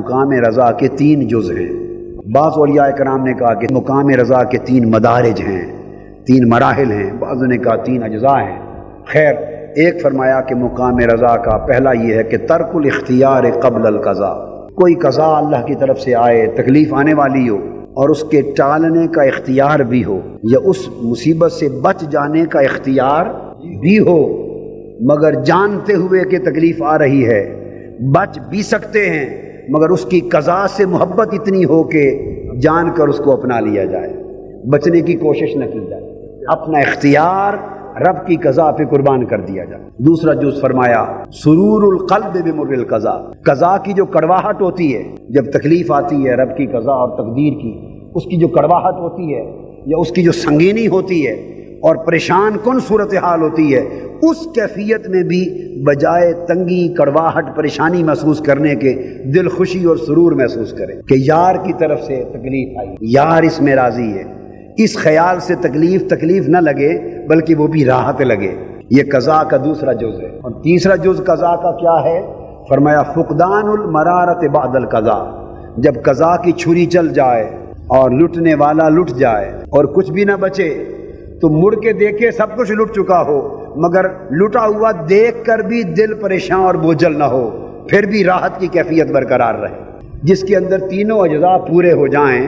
مقام رضا کے 3 جز ہیں۔ بعض اولیاء کرام نے کہا کہ مقام رضا کے 3 مدارج ہیں، 3 مراحل ہیں، بعض نے کہا 3 اجزاء ہیں۔ خیر، ایک فرمایا کہ مقام رضا کا پہلا یہ ہے کہ ترک الاختیار قبل القضاء، کوئی قضا اللہ کی طرف سے آئے، تکلیف آنے والی ہو اور اس کے ٹالنے کا اختیار بھی ہو، یا اس مصیبت سے بچ جانے کا اختیار بھی ہو، مگر جانتے ہوئے کہ تکلیف آ رہی ہے، بچ بھی سکتے ہیں مگر اس کی قضا سے محبت اتنی ہو کہ جان کر اس کو اپنا لیا جائے، بچنے کی کوشش نہ کی جائے، اپنا اختیار رب کی قضا پہ قربان کر دیا جائے۔ دوسرا جز فرمایا سرور القلب بمر القضاء، قضا کی جو کڑواہٹ ہوتی ہے جب تکلیف آتی ہے، رب کی قضا اور تقدیر کی، اس کی جو کڑواہٹ ہوتی ہے یا اس کی جو سنگینی ہوتی ہے اور پریشان کن صورتحال ہوتی ہے، اس کیفیت میں بھی بجائے تنگی، کڑواہٹ، پریشانی محسوس کرنے کے دل خوشی اور سرور محسوس کرے کہ یار کی طرف سے تکلیف آئی، یار اس میں راضی ہے، اس خیال سے تکلیف نہ لگے بلکہ وہ بھی راحت لگے۔ یہ قضا کا دوسرا جز ہے۔ اور تیسرا جز قضا کا کیا ہے؟ فرمایا فقدان المرارت بعد القضاء، جب قضا کی چھری چل جائے اور لٹنے والا لٹ جائے اور کچھ بھی نہ بچے، تو مڑ کے دیکھے سب کچھ لٹ چکا ہو مگر لٹا ہوا دیکھ کر بھی دل پریشان اور بوجھل نہ ہو، پھر بھی راحت کی کیفیت برقرار رہے۔ جس کے اندر تینوں اجزاء پورے ہو جائیں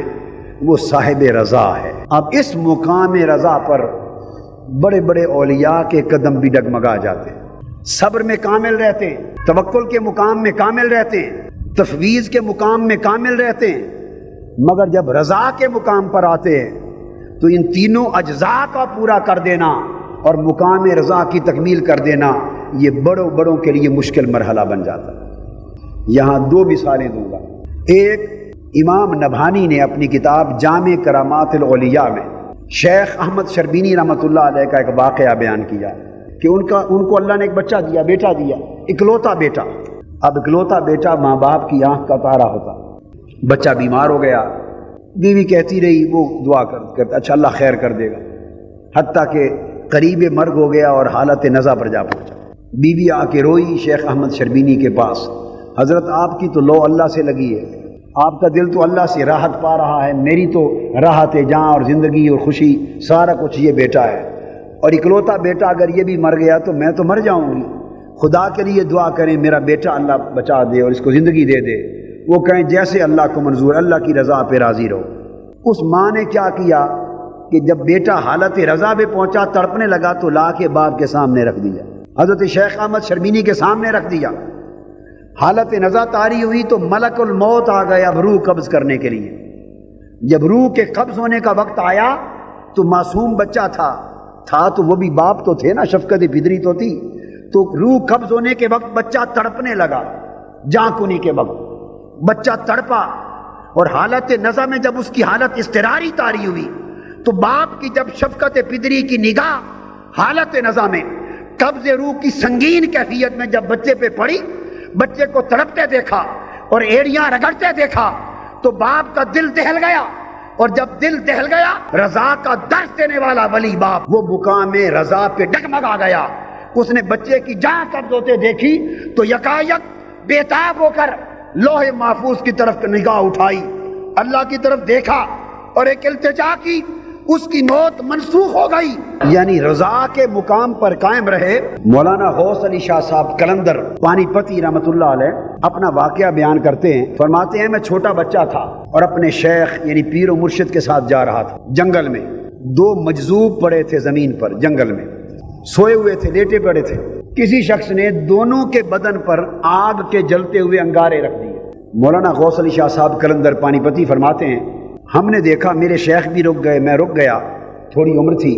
وہ صاحب رضا ہے۔ اب اس مقام رضا پر بڑے بڑے اولیاء کے قدم بھی ڈگمگا جاتے ہیں، صبر میں کامل رہتے ہیں، توکل کے مقام میں کامل رہتے ہیں، تفویض کے مقام میں کامل رہتے ہیں، مگر جب رضا کے مقام پر آتے ہیں تو ان تینوں اجزاء کا پورا کر دینا اور مقام رضا کی تکمیل کر دینا یہ بڑوں کے لیے مشکل مرحلہ بن جاتا ہے۔ یہاں 2 مثالیں دوں گا۔ ایک، امام نبھانی نے اپنی کتاب جامع کرامات الاولیاء میں شیخ احمد شربینی رحمۃ اللہ علیہ کا ایک واقعہ بیان کیا کہ ان کو اللہ نے ایک بچہ دیا، بیٹا دیا، اکلوتا بیٹا۔ اب اکلوتا بیٹا ماں باپ کی آنکھ کا تارا ہوتا، بچہ بیمار ہو گیا، بیوی کہتی رہی، وہ دعا کرتا اچھا اللہ خیر کر دے گا، حتیٰ کہ قریب مرگ ہو گیا اور حالت نزا پر جا پہنچا۔ بیوی آ کے روئی شیخ احمد شربینی کے پاس، حضرت آپ کی تو لو اللہ سے لگی ہے، آپ کا دل تو اللہ سے راحت پا رہا ہے، میری تو راحت جاں اور زندگی اور خوشی سارا کچھ یہ بیٹا ہے، اور اکلوتا بیٹا اگر یہ بھی مر گیا تو میں تو مر جاؤں گی، خدا کے لیے دعا کریں میرا بیٹا اللہ بچا دے اور اس کو زندگی دے دے۔ وہ کہیں جیسے اللہ کو منظور، اللہ کی رضا پہ راضی رہو۔ اس ماں نے کیا کیا کہ جب بیٹا حالت رضا پہ پہنچا، تڑپنے لگا تو لا کے باپ کے سامنے رکھ دیا، حضرت شیخ احمد شربینی کے سامنے رکھ دیا۔ حالت نزا طاری ہوئی تو ملک الموت آ گیا اب روح قبض کرنے کے لیے۔ جب روح کے قبض ہونے کا وقت آیا تو معصوم بچہ تھا تو وہ بھی باپ تو تھے نا، شفقت فطری تو تھی، تو روح قبض ہونے کے وقت بچہ تڑپنے لگا، جاں کنی کے وقت بچہ تڑپا، اور حالت نزا میں جب اس کی حالت اضطراری طاری ہوئی تو باپ کی جب شفقت فطری کی نگاہ حالت نزا میں قبض روح کی سنگین کیفیت میں جب بچے پہ پڑی، بچے کو تڑپتے دیکھا اور ایڑیاں رگڑتے دیکھا تو باپ کا دل دہل گیا، اور جب دل دہل گیا رضا کا درس دینے والا ولی باپ وہ مقام رضا پہ ڈگمگا گیا۔ اس نے بچے کی جان قبض ہوتے دیکھی تو یکایک بےتاب ہو کر لوح محفوظ کی طرف نگاہ اٹھائی، اللہ کی طرف دیکھا اور ایک التجا کی، اس کی موت منسوخ ہو گئی۔ یعنی رضا کے مقام پر قائم رہے۔ مولانا غوث علی شاہ صاحب قلندر پانی پتی رحمۃ اللہ علیہ اپنا واقعہ بیان کرتے ہیں، فرماتے ہیں میں چھوٹا بچہ تھا اور اپنے شیخ یعنی پیر و مرشد کے ساتھ جا رہا تھا جنگل میں، 2 مجذوب پڑے تھے زمین پر، جنگل میں سوئے ہوئے تھے، لیٹے پڑے تھے، کسی شخص نے دونوں کے بدن پر آگ کے جلتے ہوئے انگارے رکھ دیے۔ مولانا غوث علی شاہ صاحب قلندر پانی پتی فرماتے ہیں ہم نے دیکھا، میرے شیخ بھی رک گئے، میں رک گیا، تھوڑی عمر تھی،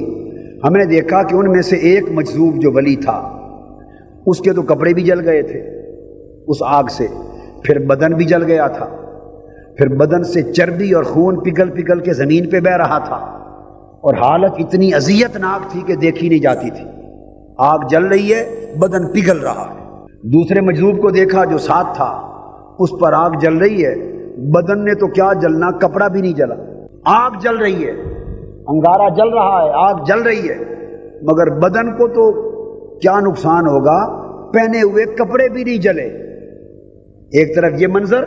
ہم نے دیکھا کہ ان میں سے ایک مجذوب جو ولی تھا اس کے تو کپڑے بھی جل گئے تھے اس آگ سے، پھر بدن بھی جل گیا تھا، پھر بدن سے چربی اور خون پگھل کے زمین پہ بہہ رہا تھا، اور حالت اتنی اذیت ناک تھی کہ دیکھی نہیں جاتی تھی، آگ جل رہی ہے، بدن پگھل رہا ہے۔ دوسرے مجذوب کو دیکھا جو ساتھ تھا، اس پر آگ جل رہی ہے، بدن نے تو کیا جلنا، کپڑا بھی نہیں جلا، آگ جل رہی ہے، انگارہ جل رہا ہے، آگ جل رہی ہے، مگر بدن کو تو کیا نقصان ہوگا، پہنے ہوئے کپڑے بھی نہیں جلے۔ ایک طرف یہ منظر،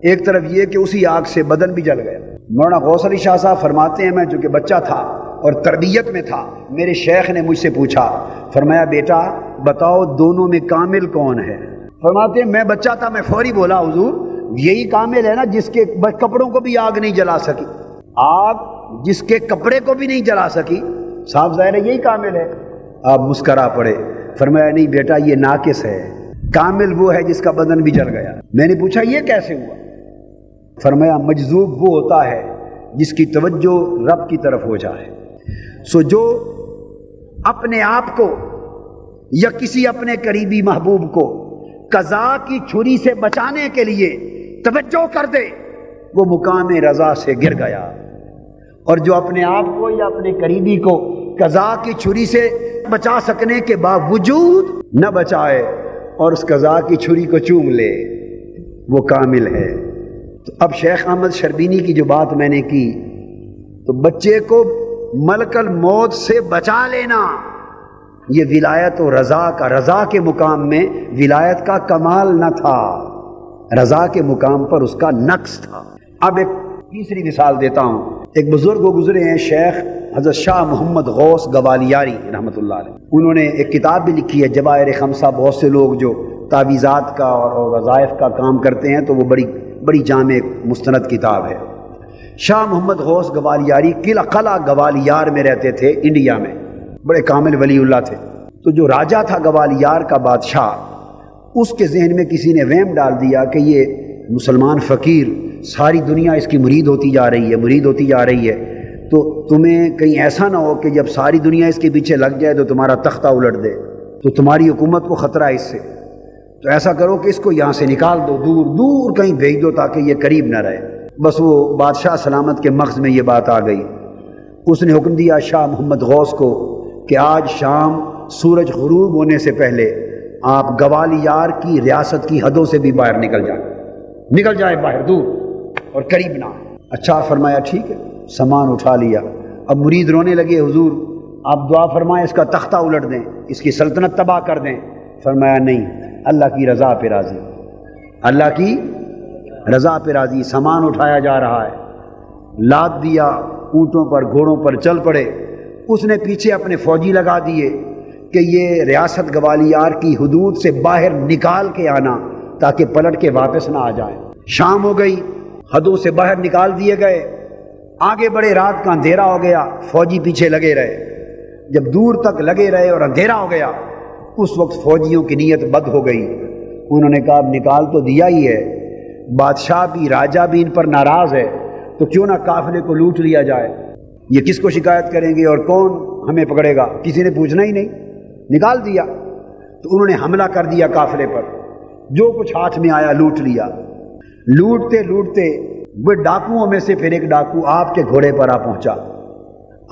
ایک طرف یہ کہ اسی آگ سے بدن بھی جل گیا۔ مولانا غوث علی شاہ صاحب فرماتے ہیں میں چونکہ بچہ تھا اور تربیت میں تھا، میرے شیخ نے مجھ سے پوچھا، فرمایا بیٹا بتاؤ دونوں میں کامل کون ہے؟ فرماتے ہیں میں بچہ تھا، میں فوری بولا حضور یہی کامل ہے نا جس کے کپڑوں کو بھی آگ نہیں جلا سکی، آگ جس کے کپڑے کو بھی نہیں جلا سکی، صاحب ظاہر ہے یہی کامل ہے۔ آپ مسکرا پڑے، فرمایا نہیں بیٹا یہ ناقص ہے، کامل وہ ہے جس کا بدن بھی جل گیا۔ میں نے پوچھا یہ کیسے ہوا؟ فرمایا مجذوب وہ ہوتا ہے جس کی توجہ رب کی طرف ہو جائے۔ سو جو اپنے آپ کو یا کسی اپنے قریبی محبوب کو قضا کی چھری سے بچانے کے لیے توجہ کر دے وہ مقام رضا سے گر گیا، اور جو اپنے آپ کو یا اپنے قریبی کو قضا کی چھری سے بچا سکنے کے باوجود نہ بچائے اور اس قضا کی چھری کو چوم لے وہ کامل ہے۔ تو اب شیخ احمد شربینی کی جو بات میں نے کی، تو بچے کو ملک الموت سے بچا لینا یہ ولایت و رضا کا، رضا کے مقام میں ولایت کا کمال نہ تھا، رضا کے مقام پر اس کا نقص تھا۔ اب ایک تیسری مثال دیتا ہوں۔ ایک بزرگ وہ گزرے ہیں شیخ حضرت شاہ محمد غوث گوالیاری رحمۃ اللہ علیہ، انہوں نے ایک کتاب بھی لکھی ہے جواہر خمسہ۔ بہت سے لوگ جو تعویذات کا اور وظائف کا کام کرتے ہیں تو وہ بڑی جامع مستند کتاب ہے۔ شاہ محمد غوث گوالیاری قلعہ گوالیار میں رہتے تھے انڈیا میں، بڑے کامل ولی اللہ تھے۔ تو جو راجہ تھا گوالیار کا بادشاہ، اس کے ذہن میں کسی نے وہم ڈال دیا کہ یہ مسلمان فقیر ساری دنیا اس کی مرید ہوتی جا رہی ہے، تو تمہیں کہیں ایسا نہ ہو کہ جب ساری دنیا اس کے پیچھے لگ جائے تو تمہارا تختہ الٹ دے، تو تمہاری حکومت کو خطرہ ہے اس سے، تو ایسا کرو کہ اس کو یہاں سے نکال دو، دور دور کہیں بھیج دو تاکہ یہ قریب نہ رہے۔ بس وہ بادشاہ سلامت کے مغز میں یہ بات آ گئی، اس نے حکم دیا شاہ محمد غوث کو کہ آج شام سورج غروب ہونے سے پہلے آپ گوالیار کی ریاست کی حدوں سے بھی باہر نکل جائے باہر، دور اور قریب نہ۔ اچھا فرمایا ٹھیک ہے، سامان اٹھا لیا۔ اب مرید رونے لگے، حضور آپ دعا فرمائیں اس کا تختہ الٹ دیں، اس کی سلطنت تباہ کر دیں۔ فرمایا نہیں، اللہ کی رضا پہ راضی، اللہ کی رضا پہ راضی۔ سامان اٹھایا جا رہا ہے، لاد دیا اونٹوں پر، گھوڑوں پر چل پڑے۔ اس نے پیچھے اپنے فوجی لگا دیے کہ یہ ریاست گوالیار کی حدود سے باہر نکال کے آنا تاکہ پلٹ کے واپس نہ آ جائیں۔ شام ہو گئی، حدوں سے باہر نکال دیے گئے، آگے بڑے، رات کا اندھیرا ہو گیا، فوجی پیچھے لگے رہے۔ جب دور تک لگے رہے اور اندھیرا ہو گیا، اس وقت فوجیوں کی نیت بد ہو گئی، انہوں نے کہا اب نکال تو دیا ہی ہے، بادشاہ بھی راجہ بھی ان پر ناراض ہے، تو کیوں نہ قافلے کو لوٹ لیا جائے، یہ کس کو شکایت کریں گے اور کون ہمیں پکڑے گا، کسی نے پوچھنا ہی نہیں، نکال دیا۔ تو انہوں نے حملہ کر دیا قافلے پر، جو کچھ ہاتھ میں آیا لوٹ لیا۔ لوٹتے لوٹتے وہ ڈاکوؤں میں سے پھر ایک ڈاکو آپ کے گھوڑے پر آ پہنچا،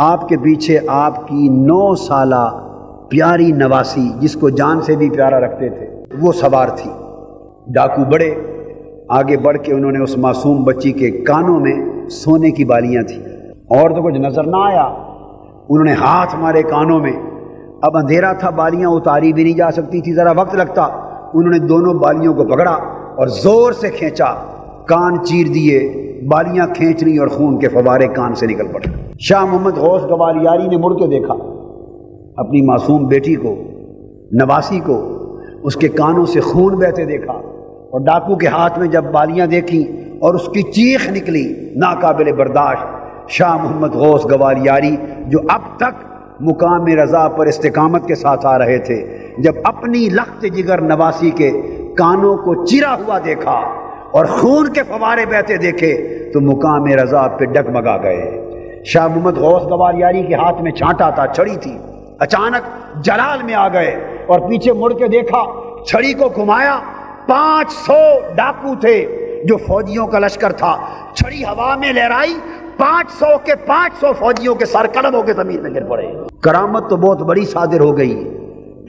آپ کے پیچھے آپ کی 9 سالہ پیاری نواسی جس کو جان سے بھی پیارا رکھتے تھے وہ سوار تھی۔ ڈاکو بڑے، آگے بڑھ کے انہوں نے اس معصوم بچی کے کانوں میں سونے کی بالیاں تھیں، اور تو کچھ نظر نہ آیا، انہوں نے ہاتھ مارے کانوں میں۔ اب اندھیرا تھا، بالیاں اتاری بھی نہیں جا سکتی تھی، ذرا وقت لگتا۔ انہوں نے دونوں بالیوں کو پکڑا اور زور سے کھینچا، کان چیر دیے، بالیاں کھینچ لی اور خون کے فوارے کان سے نکل پڑے۔ شاہ محمد غوث گوالیاری نے مڑ کے دیکھا اپنی معصوم بیٹی کو، نواسی کو، اس کے کانوں سے خون بہتے دیکھا، اور ڈاکو کے ہاتھ میں جب بالیاں دیکھیں اور اس کی چیخ نکلی ناقابل برداشت۔ شاہ محمد غوث گوالیاری جو اب تک مقام رضا پر استقامت کے ساتھ آ رہے تھے، جب اپنی لخت جگر نواسی کے کانوں کو چیرا ہوا دیکھا اور خون کے فوارے بہتے دیکھے تو مقام رضا پہ ڈگمگا گئے۔ شاہ محمد غوث گوالیاری کے ہاتھ میں چھانٹا تھا، چھڑی تھی، اچانک جلال میں آ گئے اور پیچھے مڑ کے دیکھا، چھڑی کو گھمایا، 500 ڈاکو تھے جو فوجیوں کا لشکر تھا، چھڑی ہوا میں لہرائی، 500 کے 500 فوجیوں کے سر قلم ہو کے زمین میں گر پڑے۔ کرامت تو بہت بڑی صادر ہو گئی،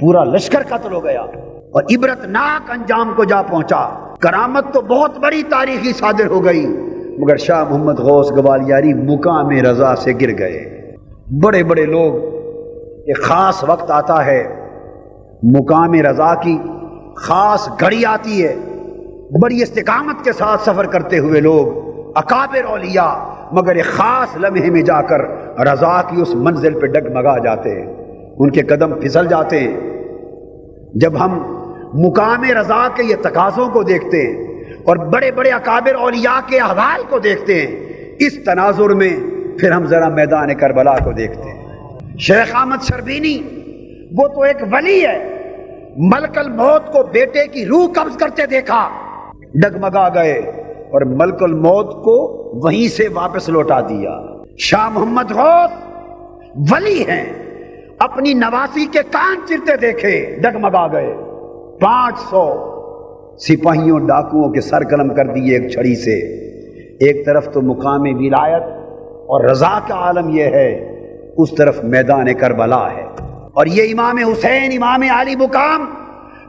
پورا لشکر قتل ہو گیا اور عبرت ناک انجام کو جا پہنچا۔ کرامت تو بہت بڑی تاریخی صادر ہو گئی، مگر شاہ محمد غوث گوالیاری مقام رضا سے گر گئے۔ بڑے بڑے لوگ، ایک خاص وقت آتا ہے، مقام رضا کی خاص گھڑی آتی ہے، بڑی استقامت کے ساتھ سفر کرتے ہوئے لوگ اکابر اولیاء مگر ایک خاص لمحے میں جا کر رضا کی اس منزل پہ ڈگمگا جاتے ہیں، ان کے قدم پھسل جاتے ہیں۔ جب ہم مقام رضا کے یہ تقاضوں کو دیکھتے ہیں اور بڑے بڑے اکابر اولیاء کے احوال کو دیکھتے ہیں، اس تناظر میں پھر ہم ذرا میدان کربلا کو دیکھتے ہیں۔ شیخ احمد شربینی وہ تو ایک ولی ہے، ملک الموت کو بیٹے کی روح قبض کرتے دیکھا، ڈگمگا گئے اور ملک الموت کو وہیں سے واپس لوٹا دیا۔ شاہ محمد غوث ولی ہیں، اپنی نواسی کے کان چرتے دیکھے، ڈگمگا گئے، 500 سپاہیوں ڈاکوؤں کے سر قلم کر دیے ایک چھڑی سے۔ ایک طرف تو مقام ولایت اور رضا کا عالم یہ ہے، اس طرف میدان کربلا ہے، اور یہ امام حسین امام علی مقام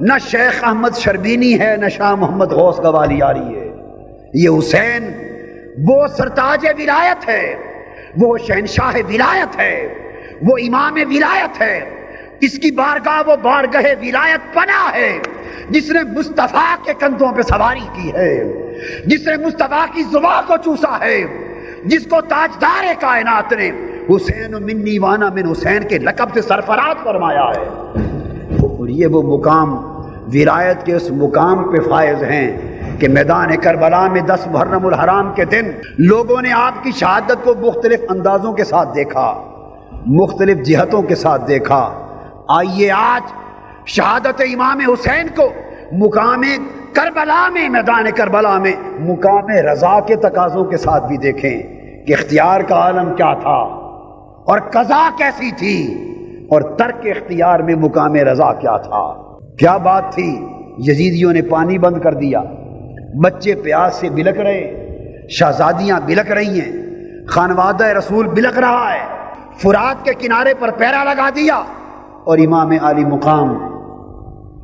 نہ شیخ احمد شربینی ہے نہ شاہ محمد غوث قوالی آری ہے، یہ حسین وہ سرتاج ولایت ہے، وہ شہنشاہ ولایت ہے، وہ امام ولایت ہے، اس کی بارگاہ وہ بارگاہ ولایت پناہ ہے، جس نے مصطفیٰ کے کندھوں پہ سواری کی ہے، جس نے مصطفیٰ کی زبان کو چوسا ہے، جس کو تاجدار کائنات نے حسین منی وانا من حسین کے لقب سے سرفراز فرمایا ہے۔ اور یہ وہ مقام ولایت کے اس مقام پہ فائز ہیں کہ میدان کربلا میں 10 محرم الحرام کے دن لوگوں نے آپ کی شہادت کو مختلف اندازوں کے ساتھ دیکھا، مختلف جہتوں کے ساتھ دیکھا۔ آئیے آج شہادت امام حسین کو مقام کربلا میں، میدان کربلا میں مقام رضا کے تقاضوں کے ساتھ بھی دیکھیں کہ اختیار کا عالم کیا تھا اور قضا کیسی تھی، اور ترک اختیار میں مقام رضا کیا تھا، کیا بات تھی۔ یزیدیوں نے پانی بند کر دیا، بچے پیاس سے بلک رہے، شہزادیاں بلک رہی ہیں، خانوادہ رسول بلک رہا ہے، فرات کے کنارے پر پیرا لگا دیا، اور امام علی مقام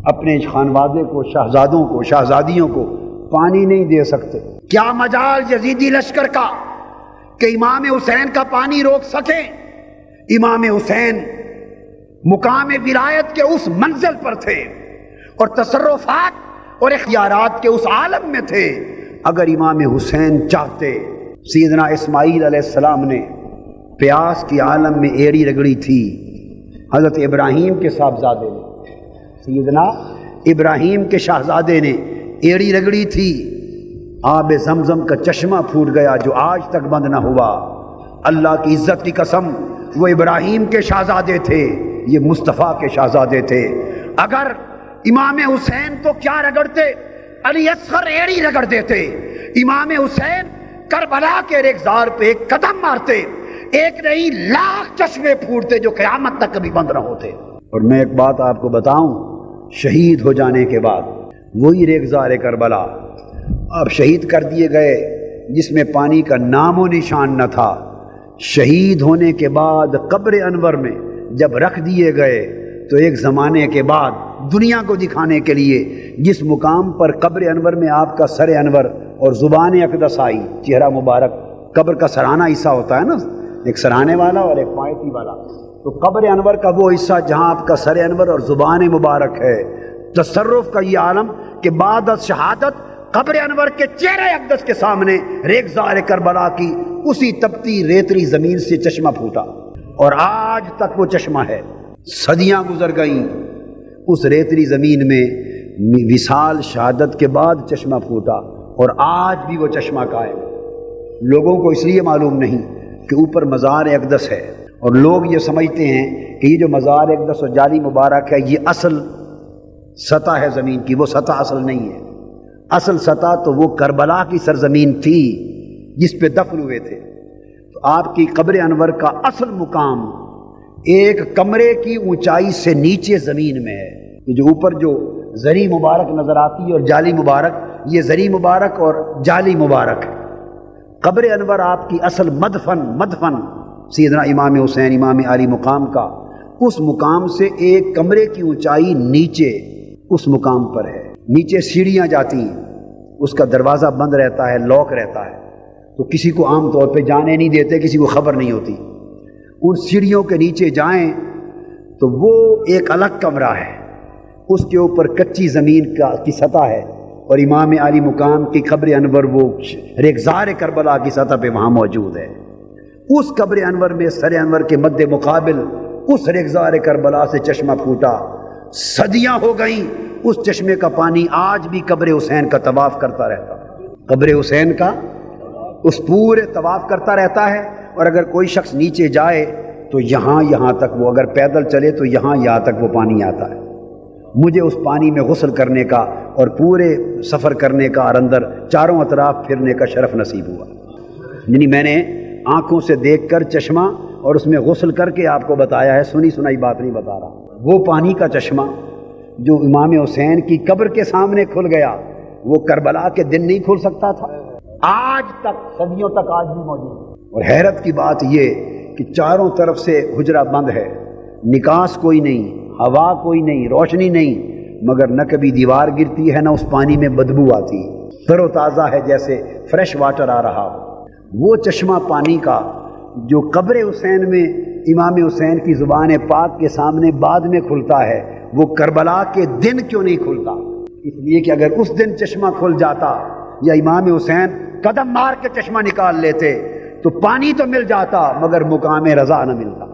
اپنے خانوادے کو، شہزادوں کو، شہزادیوں کو پانی نہیں دے سکتے۔ کیا مجال یزیدی لشکر کا کہ امام حسین کا پانی روک سکے؟ امام حسین مقام ولایت کے اس منزل پر تھے اور تصرفات اور اختیارات کے اس عالم میں تھے۔ اگر امام حسین چاہتے، سیدنا اسماعیل علیہ السلام نے پیاس کی عالم میں ایڑی رگڑی تھی، حضرت ابراہیم کے صاحبزادے نے، سیدنا ابراہیم کے شہزادے نے ایڑی رگڑی تھی، آب زمزم کا چشمہ پھوٹ گیا جو آج تک بند نہ ہوا۔ اللہ کی عزت کی قسم، وہ ابراہیم کے شہزادے تھے، یہ مصطفیٰ کے شہزادے تھے۔ اگر امام حسین تو کیا رگڑتے، علی اصغر ایڑی رگڑ دیتے۔ امام حسین کربلا کے ریگزار پہ ایک قدم مارتے، ایک نہیں لاکھ چشمے پھوٹتے جو قیامت تک کبھی بند نہ ہوتے۔ اور میں ایک بات آپ کو بتاؤں، شہید ہو جانے کے بعد وہی ریگزار کربلا اب شہید کر دیے گئے جس میں پانی کا نام و نشان نہ تھا، شہید ہونے کے بعد قبر انور میں جب رکھ دیے گئے تو ایک زمانے کے بعد دنیا کو دکھانے کے لیے جس مقام پر قبر انور میں آپ کا سر انور اور زبان اقدس آئی، چہرہ مبارک، قبر کا سرانہ حصہ ہوتا ہے نا، ایک سرانے والا اور ایک پائتی والا، تو قبر انور کا وہ حصہ جہاں آپ کا سر انور اور زبان مبارک ہے، تصرف کا یہ عالم کہ بعد از شہادت قبر انور کے چہرہ اقدس کے سامنے ریگزار کربلا کی اسی تپتی ریتلی زمین سے چشمہ پھوٹا، اور آج تک وہ چشمہ ہے۔ صدیاں گزر گئیں، اس ریتلی زمین میں وصال شہادت کے بعد چشمہ پھوٹا، اور آج بھی وہ چشمہ قائم ہے۔ لوگوں کو اس لیے معلوم نہیں کہ اوپر مزار اقدس ہے، اور لوگ یہ سمجھتے ہیں کہ یہ جو مزار اقدس اور جالی مبارک ہے یہ اصل سطح ہے زمین کی، وہ سطح اصل نہیں ہے۔ اصل سطح تو وہ کربلا کی سرزمین تھی جس پہ دفن ہوئے تھے۔ تو آپ کی قبر انور کا اصل مقام ایک کمرے کی اونچائی سے نیچے زمین میں ہے۔ یہ جو اوپر جو زری مبارک نظر آتی ہے اور جالی مبارک، یہ زری مبارک اور جالی مبارک ہے۔ قبر انور آپ کی اصل مدفن سیدنا امام حسین امام علی مقام کا اس مقام سے ایک کمرے کی اونچائی نیچے اس مقام پر ہے۔ نیچے سیڑھیاں جاتی ہیں، اس کا دروازہ بند رہتا ہے، لاک رہتا ہے، تو کسی کو عام طور پہ جانے نہیں دیتے، کسی کو خبر نہیں ہوتی۔ ان سیڑھیوں کے نیچے جائیں تو وہ ایک الگ کمرہ ہے، اس کے اوپر کچی زمین کی سطح ہے، اور امام علی مقام کی قبر انور وہ ریگزار کربلا کی سطح پہ وہاں موجود ہے۔ اس قبر انور میں سر انور کے مد مقابل اس ریگزار کربلا سے چشمہ پھوٹا، صدیاں ہو گئیں، اس چشمے کا پانی آج بھی قبر حسین کا طواف کرتا رہتا ہے، قبر حسین کا اس پورے طواف کرتا رہتا ہے۔ اور اگر کوئی شخص نیچے جائے تو یہاں تک وہ اگر پیدل چلے تو یہاں تک وہ پانی آتا ہے۔ مجھے اس پانی میں غسل کرنے کا اور پورے سفر کرنے کا اور اندر چاروں اطراف پھرنے کا شرف نصیب ہوا، یعنی میں نے آنکھوں سے دیکھ کر چشمہ اور اس میں غسل کر کے آپ کو بتایا ہے، سنی سنائی بات نہیں بتا رہا۔ وہ پانی کا چشمہ جو امام حسین کی قبر کے سامنے کھل گیا، وہ کربلا کے دن نہیں کھل سکتا تھا، آج تک صدیوں تک آج بھی موجود ہے۔ اور حیرت کی بات یہ کہ چاروں طرف سے حجرہ بند ہے، نکاس کوئی نہیں، ہوا کوئی نہیں، روشنی نہیں، مگر نہ کبھی دیوار گرتی ہے نہ اس پانی میں بدبو آتی، تر و تازہ ہے جیسے فریش واٹر آ رہا ہو۔ وہ چشمہ پانی کا جو قبر حسین میں امام حسین کی زبان پاک کے سامنے بعد میں کھلتا ہے، وہ کربلا کے دن کیوں نہیں کھلتا؟ اس لیے کہ اگر اس دن چشمہ کھل جاتا یا امام حسین قدم مار کے چشمہ نکال لیتے تو پانی تو مل جاتا مگر مقام رضا نہ ملتا۔